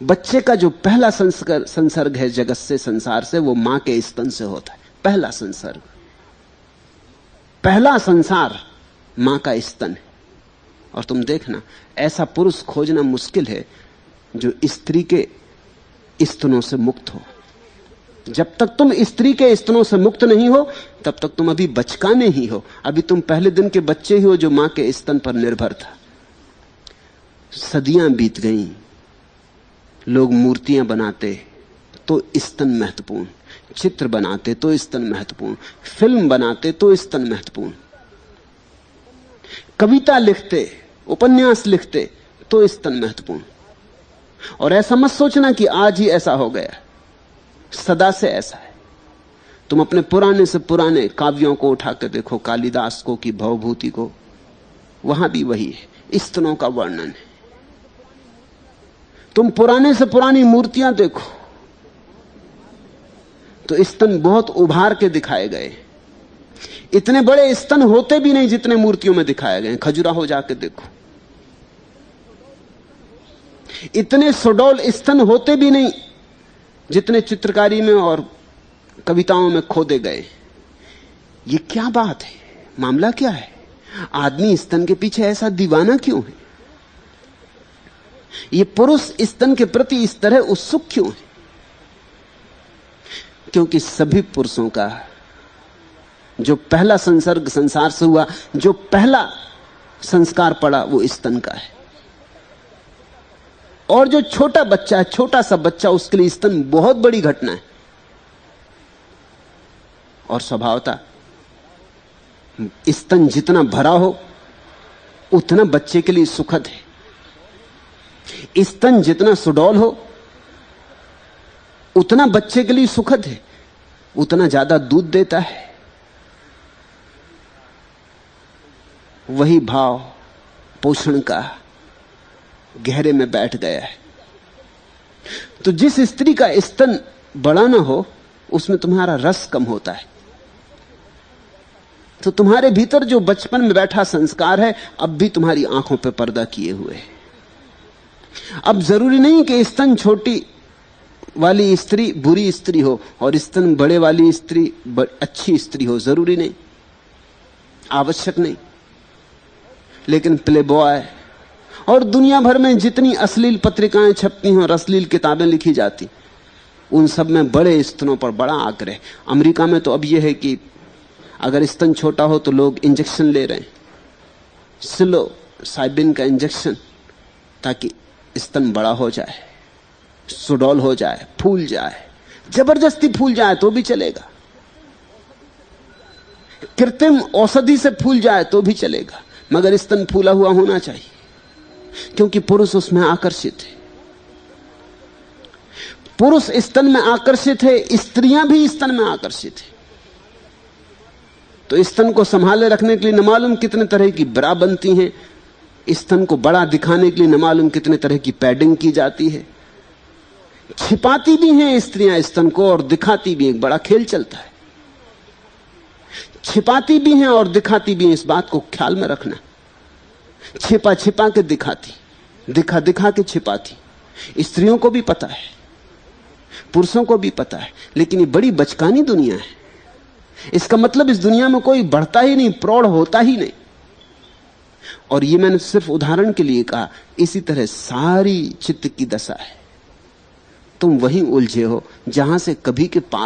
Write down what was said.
बच्चे का जो पहला संसर्ग है जगत से, संसार से, वो मां के स्तन से होता है। पहला संसर्ग, पहला संसार मां का स्तन है। और तुम देखना, ऐसा पुरुष खोजना मुश्किल है जो स्त्री के स्तनों से मुक्त हो। जब तक तुम स्त्री के स्तनों से मुक्त नहीं हो, तब तक तुम अभी बचकाने ही हो। अभी तुम पहले दिन के बच्चे ही हो जो मां के स्तन पर निर्भर था। सदियां बीत गईं, लोग मूर्तियां बनाते तो स्तन महत्वपूर्ण, चित्र बनाते तो स्तन महत्वपूर्ण, फिल्म बनाते तो स्तन महत्वपूर्ण, कविता लिखते, उपन्यास लिखते तो स्तन महत्वपूर्ण। और ऐसा मत सोचना कि आज ही ऐसा हो गया, सदा से ऐसा है। तुम अपने पुराने से पुराने काव्यों को उठा कर देखो, कालिदास को कि भवभूति को, वहां भी वही है, स्तनों का वर्णन है। तुम पुराने से पुरानी मूर्तियां देखो तो स्तन बहुत उभार के दिखाए गए। इतने बड़े स्तन होते भी नहीं जितने मूर्तियों में दिखाए गए। खजुराहो जाके देखो, इतने सुडौल स्तन होते भी नहीं जितने चित्रकारी में और कविताओं में खोदे गए। ये क्या बात है? मामला क्या है? आदमी स्तन के पीछे ऐसा दीवाना क्यों है? ये पुरुष स्तन के प्रति इस तरह उत्सुक क्यों है? क्योंकि सभी पुरुषों का जो पहला संसर्ग संसार से हुआ, जो पहला संस्कार पड़ा, वो स्तन का है। और जो छोटा बच्चा है, छोटा सा बच्चा, उसके लिए स्तन बहुत बड़ी घटना है। और स्वभावतः स्तन जितना भरा हो उतना बच्चे के लिए सुखद है। स्तन जितना सुडौल हो उतना बच्चे के लिए सुखद है, उतना ज्यादा दूध देता है। वही भाव पोषण का गहरे में बैठ गया है। तो जिस स्त्री का स्तन बड़ा ना हो, उसमें तुम्हारा रस कम होता है। तो तुम्हारे भीतर जो बचपन में बैठा संस्कार है, अब भी तुम्हारी आंखों पे पर्दा किए हुए है। अब जरूरी नहीं कि स्तन छोटी वाली स्त्री बुरी स्त्री हो और स्तन बड़े वाली स्त्री अच्छी स्त्री हो, जरूरी नहीं, आवश्यक नहीं। लेकिन प्ले बॉय और दुनिया भर में जितनी अश्लील पत्रिकाएं छपती हैं और अश्लील किताबें लिखी जाती, उन सब में बड़े स्तनों पर बड़ा आग्रह। अमेरिका में तो अब यह है कि अगर स्तन छोटा हो तो लोग इंजेक्शन ले रहे हैं, सिलोसाइबिन का इंजेक्शन, ताकि स्तन बड़ा हो जाए, सुडौल हो जाए, फूल जाए। जबरदस्ती फूल जाए तो भी चलेगा, कृत्रिम औषधि से फूल जाए तो भी चलेगा, मगर स्तन फूला हुआ होना चाहिए, क्योंकि पुरुष उसमें आकर्षित है। पुरुष स्तन में आकर्षित है, स्त्रियां भी स्तन में आकर्षित है। तो स्तन को संभाले रखने के लिए न मालूम कितने तरह की ब्रा बनती हैं, स्तन को बड़ा दिखाने के लिए न मालूम कितने तरह की पैडिंग की जाती है। छिपाती भी हैं स्त्रियां स्तन को और दिखाती भी, एक बड़ा खेल चलता है। छिपाती भी हैं और दिखाती भी हैं, इस बात को ख्याल में रखना। छिपा छिपा के दिखाती, दिखा दिखा के छिपाती। स्त्रियों को भी पता है, पुरुषों को भी पता है, लेकिन ये बड़ी बचकानी दुनिया है। इसका मतलब इस दुनिया में कोई बढ़ता ही नहीं, प्रौढ़ होता ही नहीं। और ये मैंने सिर्फ उदाहरण के लिए कहा। इसी तरह सारी चित्त की दशा है। तुम वहीं उलझे हो जहां से कभी के पार